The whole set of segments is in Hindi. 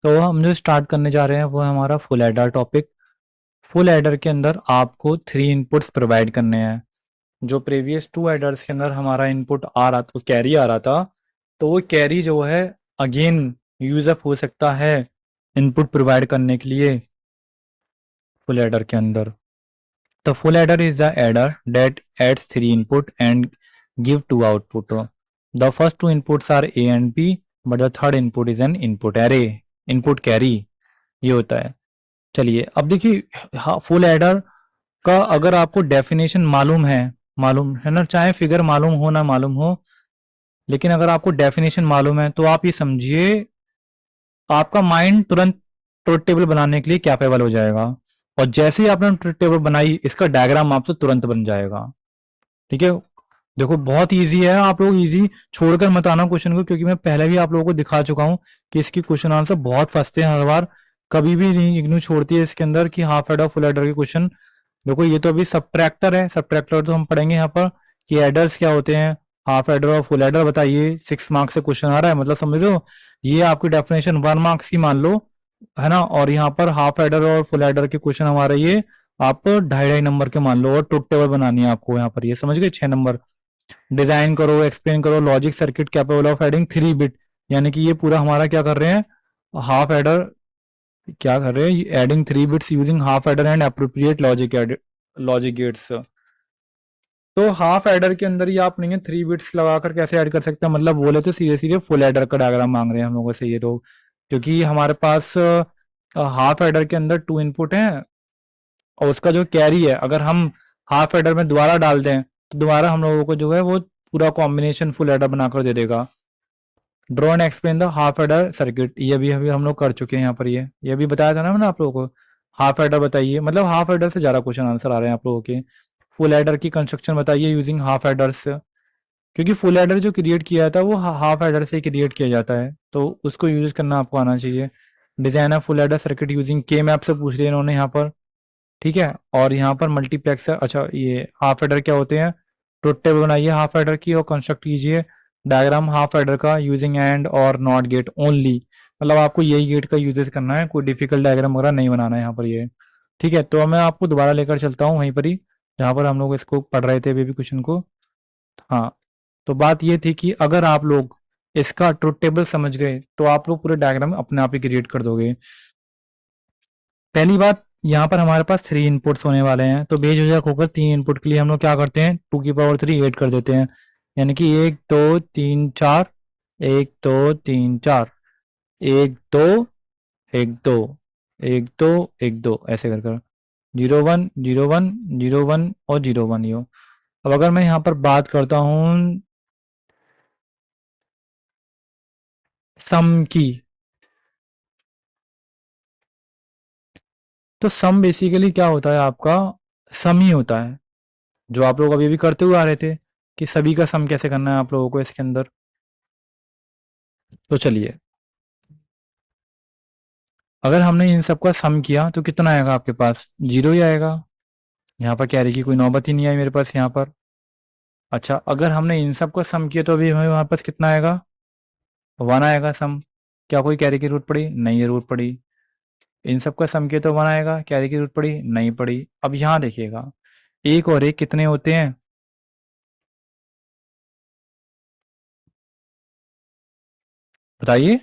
तो हम जो स्टार्ट करने जा रहे हैं वो है हमारा full adder topic. Full adder के अंदर आपको 3 इनपुट्स प्रोवाइड करने हैं। जो प्रीवियस 2 एडर्स के अंदर हमारा इनपुट आ रहा था, कैरी आ रहा था, तो वो कैरी जो है अगेन यूज अप हो सकता है इनपुट प्रोवाइड करने के लिए फुल एडर के अंदर। The full adder is the adder that adds 3 input and give 2 output. The first 2 inputs are A and B, but the third input is an input array, input carry। ये होता है। चलिए अब देखिए, हाँ, फुल एडर का अगर आपको डेफिनेशन मालूम है ना, चाहे फिगर मालूम हो ना मालूम हो, लेकिन अगर आपको डेफिनेशन मालूम है तो आप ये समझिए आपका माइंड तुरंत ट्रुथ टेबल बनाने के लिए कैपेबल हो जाएगा। और जैसे ही आपने ट्रुथ टेबल बनाई, इसका डायग्राम आपसे तुरंत बन जाएगा। ठीक है। देखो बहुत इजी है, आप लोग इजी छोड़कर मत आना क्वेश्चन को, क्योंकि मैं पहले भी आप लोगों को दिखा चुका हूं कि इसकी क्वेश्चन आंसर बहुत फंसते हैं हर बार। कभी भी नहीं इग्नोर छोड़ती है इसके अंदर कि हाफ एडर फुल एडर के क्वेश्चन। देखो ये तो अभी सब्ट्रैक्टर है, सब्ट्रैक्टर तो हम पढ़ेंगे यहाँ पर कि एडर्स क्या होते हैं, हाफ एडर और फुल एडर बताइए। 6 मार्क्स से क्वेश्चन आ रहा है, मतलब समझ लो ये आपकी डेफिनेशन 1 मार्क्स की मान लो, है ना। और यहाँ पर हाफ एडर और फुल एडर के क्वेश्चन हमारे ये आप 2.5-2.5 नंबर के मान लो, और ट्रुथ टेबल बनानी है आपको यहाँ पर, ये समझ गए, 6 नंबर। डिजाइन करो, एक्सप्लेन करो logic circuit capable of adding 3 bit, यानी कि ये पूरा हमारा क्या कर रहे हैं, हाफ एडर क्या कर रहे हैं, adding 3 bits using half adder and appropriate logic gates. तो हाफ एडर के अंदर ही आप नहीं 3 बिट्स लगाकर कैसे ऐड कर सकते हैं, मतलब बोले तो सीधे सीधे फुल एडर का डायग्राम मांग रहे हैं हम लोगों से ये लोग, क्योंकि हमारे पास हाफ एडर के अंदर 2 इनपुट हैं, और उसका जो कैरी है अगर हम हाफ एडर में दोबारा डाल दें तो दोबारा हम लोगों को जो है वो पूरा कॉम्बिनेशन फुल एडर बनाकर दे देगा। Draw and explain the half adder circuit, ये भी अभी हम लोग कर चुके हैं यहाँ पर। ये भी बताया था ना मैंने आप लोगों को। हाफ एडर बताइए, मतलब हाफ एडर से ज्यादा क्वेश्चन आंसर आ रहे हैं आप लोगों के। फुल एडर की कंस्ट्रक्शन बताइए यूजिंग हाफ एडर्स, क्योंकि फुल एडर जो क्रिएट किया था वो हाफ एडर से क्रिएट किया जाता है, तो उसको यूज करना आपको आना चाहिए। Design of full adder circuit using के मैप से पूछ लिया इन्होंने यहाँ पर। ठीक है। और यहाँ पर मल्टीप्लेक्सर, अच्छा ये हाफ एडर क्या होते हैं, ट्रुथ टेबल बनाइए हाफ एडर की और कंस्ट्रक्ट कीजिए डायग्राम हाफ एडर का यूजिंग एंड और नॉट गेट ओनली, मतलब आपको यही गेट का यूजेस करना है, कोई डिफिकल्ट डायग्राम वगैरह नहीं बनाना है यहाँ पर ये। ठीक है। तो मैं आपको दोबारा लेकर चलता हूँ वहीं पर ही जहाँ पर हम लोग इसको पढ़ रहे थे अभी क्वेश्चन को। हाँ, तो बात ये थी कि अगर आप लोग इसका ट्रुथ टेबल समझ गए तो आप लोग पूरे डायग्राम अपने आप ही क्रिएट कर दोगे। पहली बात, यहाँ पर हमारे पास 3 इनपुट्स होने वाले हैं, तो बेझिझक होकर 3 इनपुट के लिए हम लोग क्या करते हैं, 2 की पावर 3 8 कर देते हैं, यानी कि 1 2 3 4, 1 2 3 4, 1 2 1 2 1 2 1 2, ऐसे कर कर 0 1 0 1 0 1 और 0 1 यो। अब अगर मैं यहाँ पर बात करता हूँ सम की, तो सम बेसिकली क्या होता है आपका, सम ही होता है, जो आप लोग अभी भी करते हुए आ रहे थे कि सभी का सम कैसे करना है आप लोगों को इसके अंदर। तो चलिए, अगर हमने इन सब का सम किया तो कितना आएगा आपके पास, 0 ही आएगा। यहाँ पर कैरी की कोई नौबत ही नहीं आई मेरे पास यहाँ पर। अच्छा, अगर हमने इन सब का सम किया तो अभी हमें वहां पास कितना आएगा, 1 आएगा सम। क्या कोई कैरी की जरूरत पड़ी, नहीं जरूरत पड़ी। इन सब का सम किया तो 1 आएगा, कैरी की जरूरत पड़ी, नहीं पड़ी। अब यहाँ देखिएगा, एक और एक कितने होते हैं, बताइए।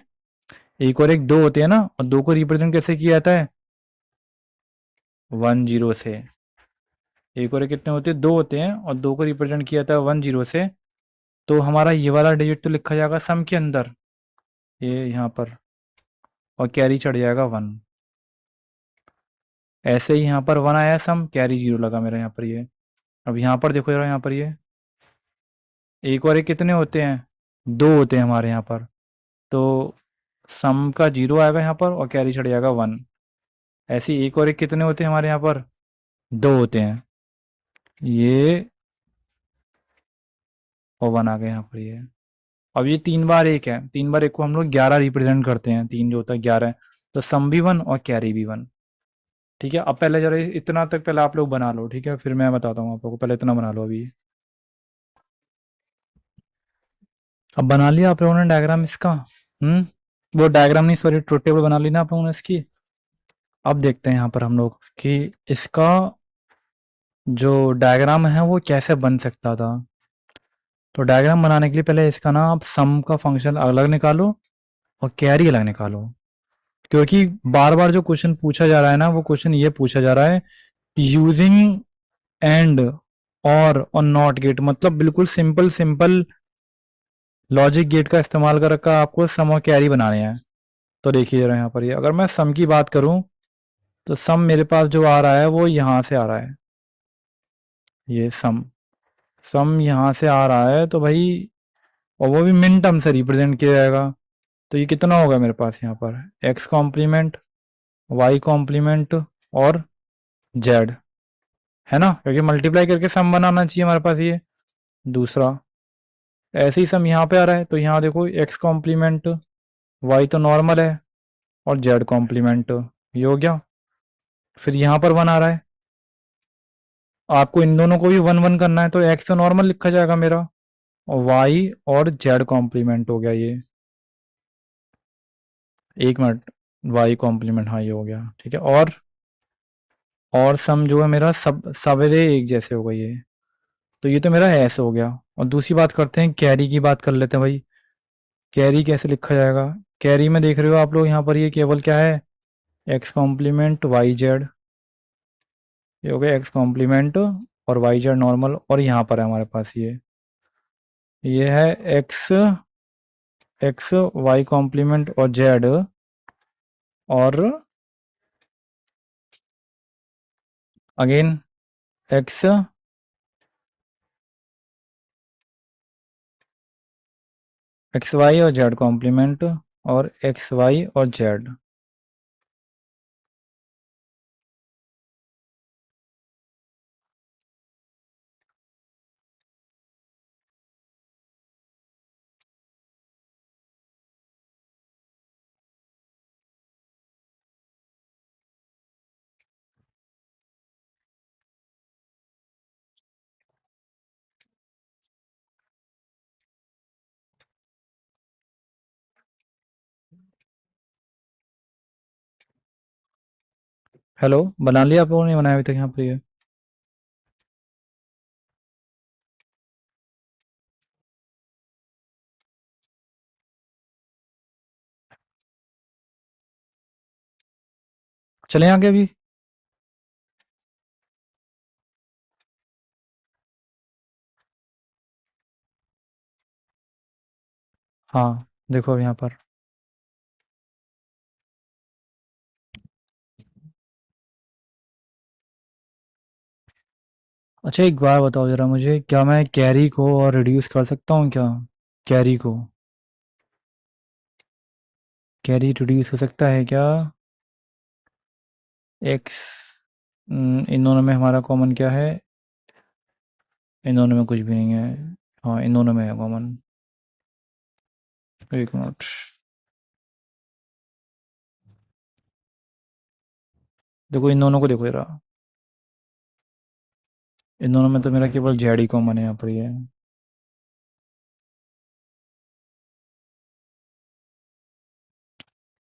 एक और एक 2 होते हैं ना, और 2 को रिप्रेजेंट कैसे किया जाता है, 1 0 से। एक और एक कितने होते हैं, 2 होते हैं, और 2 को रिप्रेजेंट किया जाता है 1 0 से। तो हमारा ये वाला डिजिट तो लिखा जाएगा सम के अंदर, ये यहाँ पर, और कैरी चढ़ जाएगा 1। ऐसे ही यहाँ पर 1 आया सम, कैरी 0 लगा मेरा यहाँ पर ये। अब यहाँ पर देखो जरा, यहाँ पर ये एक और एक कितने होते हैं, 2 होते हैं हमारे यहाँ पर। तो सम का 0 आएगा यहाँ पर और कैरी चढ़ जाएगा 1। ऐसे ही एक और एक कितने होते हैं हमारे यहाँ पर, 2 होते हैं, ये और 1 आ गया यहाँ पर ये। अब ये 3 बार 1 है, 3 बार 1 को हम लोग 11 रिप्रेजेंट करते हैं, 3 जो होता है 11 है। तो सम भी 1 और कैरी भी 1। ठीक है। अब पहले जरा इतना तक पहले आप लोग बना लो, ठीक है, फिर मैं बताता हूँ आप लोगों को, पहले इतना बना लो अभी। अब बना लिया आप लोगों ने डायग्राम इसका। हम्म। वो डायग्राम नहीं, सॉरी, ट्रुथ टेबल बना ली ना आप लोगों ने इसकी। अब देखते हैं यहाँ पर हम लोग कि इसका जो डायग्राम है वो कैसे बन सकता था। तो डायग्राम बनाने के लिए पहले इसका ना आप सम का फंक्शन अलग निकालो और कैरी अलग निकालो, क्योंकि बार बार जो क्वेश्चन पूछा जा रहा है ना, वो क्वेश्चन ये पूछा जा रहा है यूजिंग एंड और नॉट गेट, मतलब बिल्कुल सिंपल सिंपल लॉजिक गेट का इस्तेमाल कर रखा आपको सम और कैरी बनाने हैं। तो देखिए जरा यहाँ पर, ये अगर मैं सम की बात करूं तो सम मेरे पास जो आ रहा है वो यहाँ से आ रहा है। ये सम सम यहाँ से आ रहा है तो भाई, और वो भी मिन टर्म से रिप्रेजेंट किया जाएगा। तो ये कितना होगा मेरे पास यहाँ पर, एक्स कॉम्प्लीमेंट, वाई कॉम्प्लीमेंट और जेड, है ना, क्योंकि मल्टीप्लाई करके सम बनाना चाहिए हमारे पास ये। दूसरा ऐसे ही सम यहाँ पे आ रहा है, तो यहाँ देखो एक्स कॉम्प्लीमेंट, वाई तो नॉर्मल है, और जेड कॉम्प्लीमेंट, ये हो गया। फिर यहाँ पर वन आ रहा है, आपको इन दोनों को भी वन वन करना है, तो एक्स तो नॉर्मल लिखा जाएगा मेरा, और वाई और जेड कॉम्प्लीमेंट हो गया ये। एक मिनट, वाई कॉम्प्लीमेंट, हाँ ये हो गया, ठीक है। और सम जो है मेरा सब सवेरे एक जैसे हो गई है, तो ये तो मेरा ऐसे हो गया। और दूसरी बात करते हैं, कैरी की बात कर लेते हैं भाई। कैरी कैसे लिखा जाएगा? कैरी में देख रहे हो आप लोग यहाँ पर, ये केवल क्या है, एक्स कॉम्प्लीमेंट वाई जेड, ये हो गया एक्स कॉम्प्लीमेंट और वाई जेड नॉर्मल। और यहाँ पर है हमारे पास ये है एक्स एक्स वाई कॉम्प्लीमेंट और जेड, और अगेन एक्स एक्स वाई और जेड कॉम्प्लीमेंट, और एक्स वाई और जेड। हेलो, बना लिया आप लोगों ने? बनाया अभी तक यहाँ पर ये? चले आगे अभी? हाँ, देखो अब यहाँ पर। अच्छा एक बार बताओ जरा मुझे, क्या मैं कैरी को और रिड्यूस कर सकता हूँ क्या? कैरी को, कैरी रिड्यूस हो सकता है क्या? एक्स, इन दोनों में हमारा कॉमन क्या है? इन दोनों में कुछ भी नहीं है। हाँ, इन दोनों में है कॉमन। एक मिनट, देखो इन दोनों को देखो जरा, इन दोनों में तो मेरा केवल जेड ही कॉमन है यहाँ पर ये।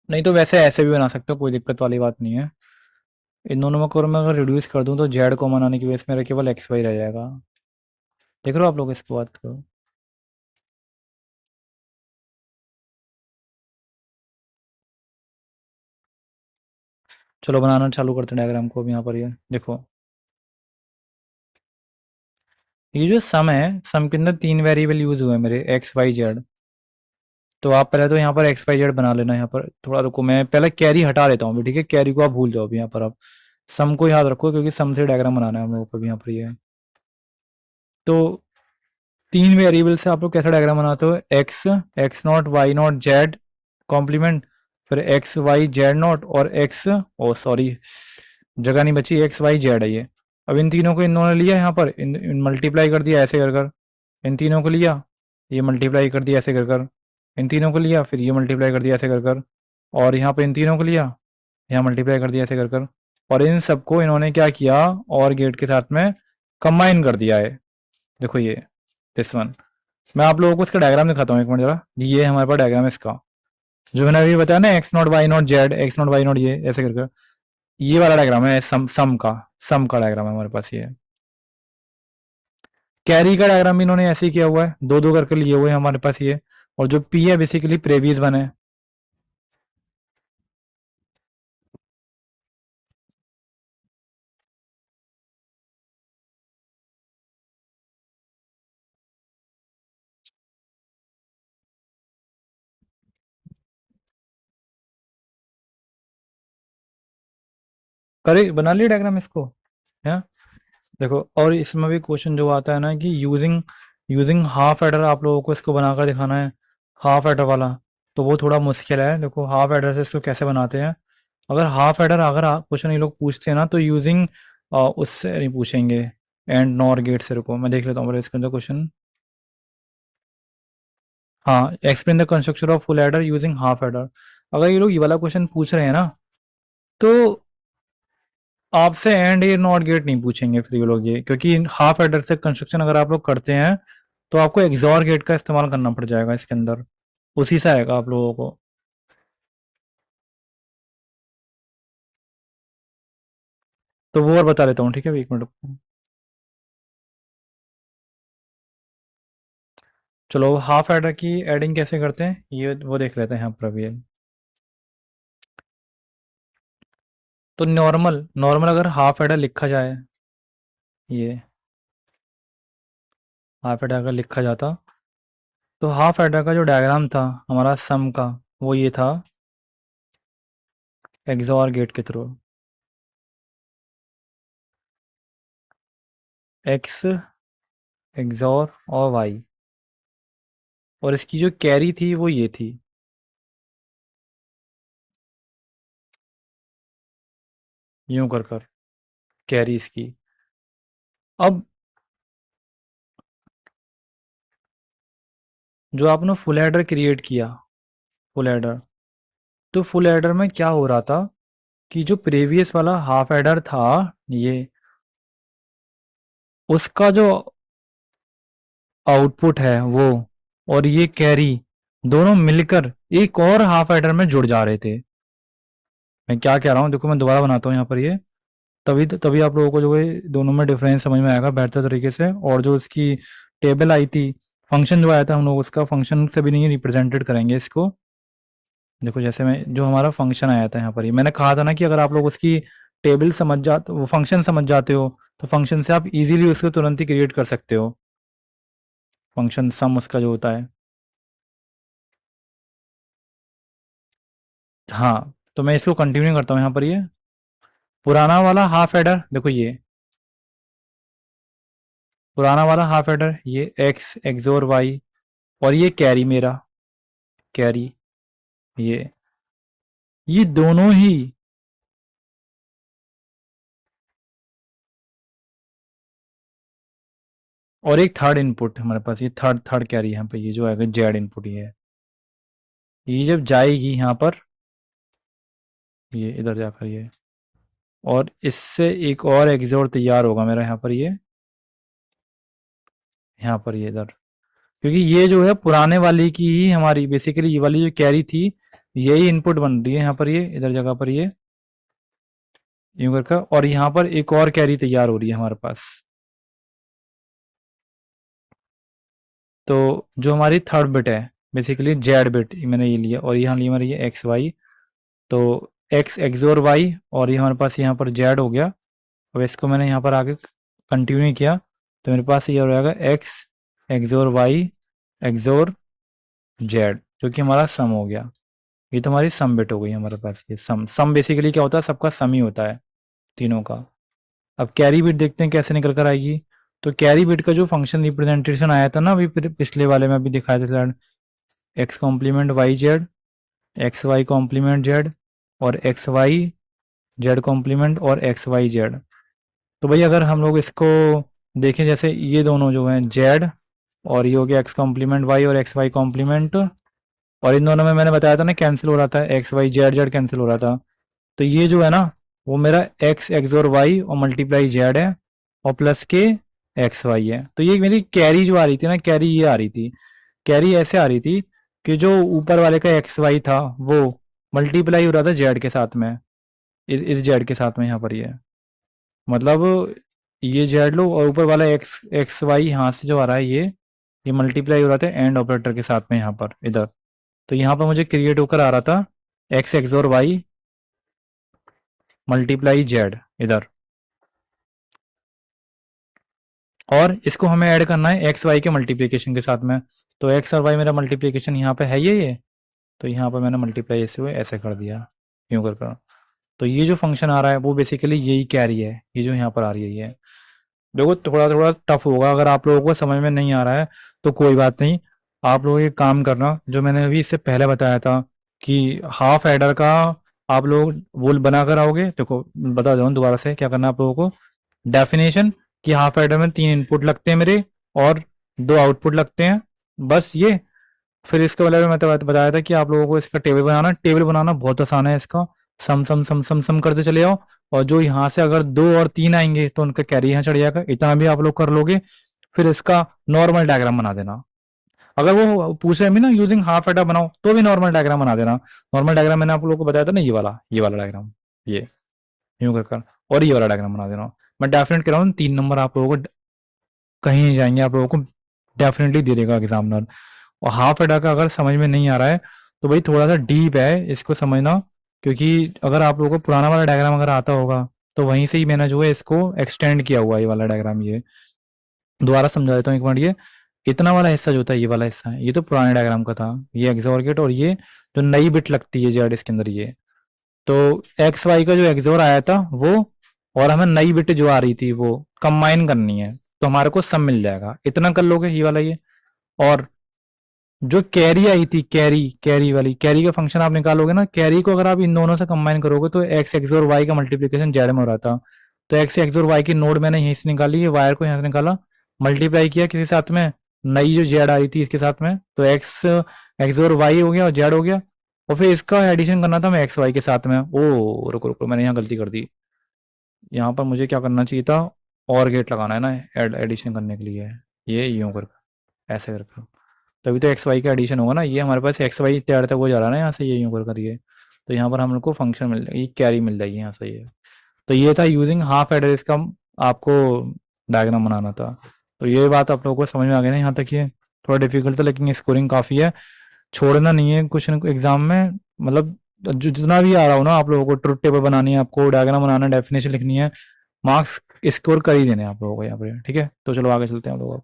नहीं तो वैसे ऐसे भी बना सकते हो, कोई दिक्कत वाली बात नहीं है। इन दोनों में को मैं अगर रिड्यूस कर दूं तो जेड कॉमन आने की वजह से मेरा केवल एक्स वाई रह जाएगा। देख रहे हो आप लोग इसकी बात को? चलो बनाना चालू करते हैं डायग्राम को अब। यहाँ पर ये देखो, ये जो सम है, सम के अंदर तीन वेरिएबल यूज हुए हैं मेरे, एक्स वाई जेड। तो आप पहले तो यहाँ पर एक्स वाई जेड बना लेना। यहाँ पर थोड़ा रुको, मैं पहले कैरी हटा लेता हूँ, ठीक है? कैरी को आप भूल जाओ अभी। यहाँ पर आप सम को याद रखो, क्योंकि सम से डायग्राम बनाना है हम लोगों को भी यहाँ पर ये। तो तीन वेरिएबल से आप लोग कैसा डायग्राम बनाते हो? X X not Y not Z complement, फिर एक्स वाई जेड नॉट और एक्स, ओ सॉरी जगह नहीं बची, एक्स वाई जेड है ये। अब इन तीनों को इन दोनों ने लिया यहाँ पर, इन मल्टीप्लाई कर दिया ऐसे कर कर, इन तीनों को लिया, ये मल्टीप्लाई कर दिया ऐसे कर कर, इन तीनों को लिया, फिर ये मल्टीप्लाई कर दिया ऐसे कर कर, और यहाँ पे इन तीनों को लिया, यहाँ मल्टीप्लाई कर दिया ऐसे कर कर, और इन सबको इन्होंने क्या किया, और गेट के साथ में कंबाइन कर दिया है। देखो ये दिस वन, मैं आप लोगों को इसका डायग्राम दिखाता हूँ एक मिनट जरा। ये हमारे पास डायग्राम है इसका। जो मैंने अभी बताया ना, X not Y not Z, X not Y not, ये ऐसे करके ये वाला डायग्राम है सम का डायग्राम है हमारे पास ये। कैरी का डायग्राम भी इन्होंने ऐसे ही किया हुआ है, दो दो करके लिए हुए हैं हमारे पास ये। और जो पी है बेसिकली प्रेवियस वन है। करे बना लिया डायग्राम इसको है। देखो, और इसमें भी क्वेश्चन जो आता है ना कि यूजिंग यूजिंग हाफ एडर आप लोगों को इसको बनाकर दिखाना है, हाफ एडर वाला। तो वो थोड़ा मुश्किल है। देखो हाफ एडर से इसको कैसे बनाते हैं। अगर हाफ एडर अगर क्वेश्चन ये लोग पूछते हैं ना, तो यूजिंग उससे नहीं पूछेंगे, एंड नॉर गेट से। रुको मैं देख लेता हूँ इसके अंदर क्वेश्चन। हाँ, explain the construction of full adder using half adder. अगर ये लोग ये वाला क्वेश्चन पूछ रहे हैं ना, तो आपसे एंड ये नॉट गेट नहीं पूछेंगे फिर ये लोग ये, क्योंकि हाफ एडर से कंस्ट्रक्शन अगर आप लोग करते हैं तो आपको एक्सॉर गेट का इस्तेमाल करना पड़ जाएगा इसके अंदर, उसी से आएगा आप लोगों को। तो वो और बता देता हूँ, ठीक है, एक मिनट। चलो हाफ एडर की एडिंग कैसे करते हैं ये वो देख लेते हैं यहाँ पर अभी। तो नॉर्मल नॉर्मल अगर हाफ एडर लिखा जाए, ये हाफ एडर अगर लिखा जाता, तो हाफ एडर का जो डायग्राम था हमारा सम का, वो ये था एक्सॉर गेट के थ्रू। एक्स एक्सॉर और वाई, और इसकी जो कैरी थी वो ये थी, यूं कर कर कैरी इसकी। अब जो आपने फुल हेडर क्रिएट किया, फुल हेडर, तो फुल हेडर में क्या हो रहा था कि जो प्रीवियस वाला हाफ हेडर था ये, उसका जो आउटपुट है वो, और ये कैरी, दोनों मिलकर एक और हाफ हेडर में जुड़ जा रहे थे। मैं क्या कह रहा हूँ, देखो मैं दोबारा बनाता हूँ यहाँ पर ये, तभी आप लोगों को जो है दोनों में डिफरेंस समझ में आएगा बेहतर तरीके से। और जो इसकी टेबल आई थी, फंक्शन जो आया था हम लोग उसका फंक्शन से भी नहीं रिप्रेजेंटेड करेंगे इसको। देखो जैसे मैं जो हमारा फंक्शन आया था यहाँ पर, ही मैंने कहा था ना कि अगर आप लोग उसकी टेबल समझ जाते, वो फंक्शन समझ जाते हो, तो फंक्शन से आप इजीली उसको तुरंत ही क्रिएट कर सकते हो, फंक्शन सम उसका जो होता है। हाँ, तो मैं इसको कंटिन्यू करता हूँ यहाँ पर। ये पुराना वाला हाफ एडर, देखो ये पुराना वाला हाफ एडर, ये एक्स एक्सोर वाई, और ये कैरी मेरा, कैरी, ये दोनों ही, और एक थर्ड इनपुट हमारे पास, ये थर्ड थर्ड कैरी यहाँ पे, ये जो आएगा जेड इनपुट, ये है। ये जब जाएगी यहाँ पर, ये इधर जाकर ये, और इससे एक और एक्सोर तैयार होगा मेरा यहाँ पर, ये यहाँ पर ये इधर, क्योंकि ये जो है पुराने वाली की ही हमारी बेसिकली ये वाली जो कैरी थी, यही इनपुट बन रही है यहाँ पर, ये इधर जगह पर ये यूं करके, और यहाँ पर एक और कैरी तैयार हो रही है हमारे पास। तो जो हमारी थर्ड बिट है बेसिकली जेड बिट, मैंने ये लिया, और यहाँ लिया मेरा ये एक्स वाई। तो एक्स एक्सोर वाई, और ये हमारे पास यहाँ पर जेड हो गया। अब इसको मैंने यहाँ पर आगे कंटिन्यू किया, तो मेरे पास ये हो जाएगा X XOR Y XOR Z, जो कि हमारा सम हो गया। ये तो हमारी सम बिट हो गई हमारे पास। ये सम सम बेसिकली क्या होता है, सबका सम ही होता है तीनों का। अब कैरी बिट देखते हैं कैसे निकल कर आएगी। तो कैरी बिट का जो फंक्शन रिप्रेजेंटेशन आया था ना अभी पिछले वाले में अभी दिखाया था, X complement Y Z, X Y complement Z, और एक्स वाई जेड कॉम्प्लीमेंट, और एक्स वाई जेड। तो भाई अगर हम लोग इसको देखें, जैसे ये दोनों जो हैं जेड, और ये हो गया एक्स कॉम्प्लीमेंट वाई और एक्स वाई कॉम्प्लीमेंट, और इन दोनों में मैंने बताया था ना कैंसिल हो रहा था, X Y Z Z cancel हो रहा था। तो ये जो है ना, वो मेरा एक्स एक्स और वाई और मल्टीप्लाई जेड है, और प्लस के एक्स वाई है। तो ये मेरी कैरी जो आ रही थी ना, कैरी ये आ रही थी, कैरी ऐसे आ रही थी कि जो ऊपर वाले का एक्स वाई था वो मल्टीप्लाई हो रहा था जेड के साथ में, इस जेड के साथ में यहाँ पर ये, मतलब ये जेड लो और ऊपर वाला एक्स एक्स वाई यहाँ से जो आ रहा है ये मल्टीप्लाई हो रहा था एंड ऑपरेटर के साथ में यहाँ पर इधर। तो यहाँ पर मुझे क्रिएट होकर आ रहा था एक्स एक्स और वाई मल्टीप्लाई जेड इधर, और इसको हमें ऐड करना है एक्स वाई के मल्टीप्लिकेशन के साथ में। तो एक्स और वाई मेरा मल्टीप्लिकेशन यहाँ पे है ये, तो यहाँ पर मैंने मल्टीप्लाई ऐसे हुए ऐसे कर दिया यूं कर। तो ये जो फंक्शन आ रहा है वो बेसिकली यही कैरी है, ये जो यहाँ पर आ रही है ये। देखो थोड़ा थोड़ा टफ होगा, अगर आप लोगों को समझ में नहीं आ रहा है तो कोई बात नहीं। आप लोग एक काम करना, जो मैंने अभी इससे पहले बताया था कि हाफ एडर का आप लोग वो बना कर आओगे। देखो बता दो दोबारा से क्या करना है आप लोगों को। डेफिनेशन कि हाफ एडर में 3 इनपुट लगते हैं मेरे और 2 आउटपुट लगते हैं, बस ये। फिर इसके बारे में मैं तो बताया था कि आप लोगों को इसका टेबल बनाना बहुत आसान है इसका। सम सम सम सम सम करते चले जाओ, और जो यहाँ से अगर 2 और 3 आएंगे तो उनका कैरी यहाँ चढ़ जाएगा, इतना भी आप लोग कर लोगे। फिर इसका नॉर्मल डायग्राम बना देना। अगर वो पूछे भी ना यूजिंग हाफ एडर बनाओ तो भी नॉर्मल डायग्राम बना देना। नॉर्मल डायग्राम मैंने आप लोगों को बताया था ना, ये वाला डायग्राम, ये यूं कर और ये वाला डायग्राम बना देना। मैं डेफिनेट कह रहा हूँ 3 नंबर आप लोगों को कहीं नहीं जाएंगे, आप लोगों को डेफिनेटली दे देगा एग्जामिनर। और हाफ एडर का अगर समझ में नहीं आ रहा है तो भाई थोड़ा सा डीप है इसको समझना, क्योंकि अगर आप लोगों को पुराना वाला डायग्राम अगर आता होगा तो वहीं से ही मैंने जो है इसको एक्सटेंड किया हुआ है, ये वाला डायग्राम। ये दोबारा समझा देता हूँ एक बार। ये इतना वाला हिस्सा जो होता है, ये वाला हिस्सा है, ये तो पुराने डायग्राम का था, ये एक्सोर गेट, और ये जो नई बिट लगती है जेड इसके अंदर ये। तो एक्स वाई का जो एक्सोर आया था वो, और हमें नई बिट जो आ रही थी वो कंबाइन करनी है, तो हमारे को सब मिल जाएगा, इतना कर लोगे ये वाला ये। और जो कैरी आई थी, कैरी वाली कैरी का फंक्शन आप निकालोगे ना, कैरी को अगर आप इन दोनों से कंबाइन करोगे तो एक्स एक्स और वाई का मल्टीप्लीकेशन जेड में हो रहा था। तो एक्स एक्स और वाई की नोड मैंने यहीं से निकाली है, वायर को यहाँ से निकाला, मल्टीप्लाई किया किसी साथ में, नई जो जेड आ रही थी इसके साथ में, तो एक्स एक्स और वाई हो गया और जेड हो गया। और फिर इसका एडिशन करना था मैं एक्स वाई के साथ में। ओ रुको रुको, मैंने यहाँ गलती कर दी। यहाँ पर मुझे क्या करना चाहिए था, और गेट लगाना है ना एडिशन करने के लिए, ये यूं कर ऐसे करके, तभी तो एक्स वाई का एडिशन होगा ना। ये हमारे पास एक्स वाई तैयार तक वो जा रहा है ना यहाँ से, ये यूं कर करिए, तो यहाँ पर हम लोग को फंक्शन मिल जाएगी, कैरी मिल जाएगी यहाँ से ये। तो ये था यूजिंग हाफ एड्रेस का आपको डायग्राम बनाना था। तो ये बात आप लोगों को समझ में आ गई ना यहाँ तक। ये थोड़ा डिफिकल्ट था लेकिन स्कोरिंग काफी है, छोड़ना नहीं है कुछ एग्जाम में। मतलब जो जितना भी आ रहा हो ना आप लोगों को, ट्रुथ टेबल बनानी है आपको, डायग्राम बनाना, डेफिनेशन लिखनी है, मार्क्स स्कोर कर ही देने हैं आप लोगों को यहाँ पे। ठीक है, तो चलो आगे चलते हैं हम लोग।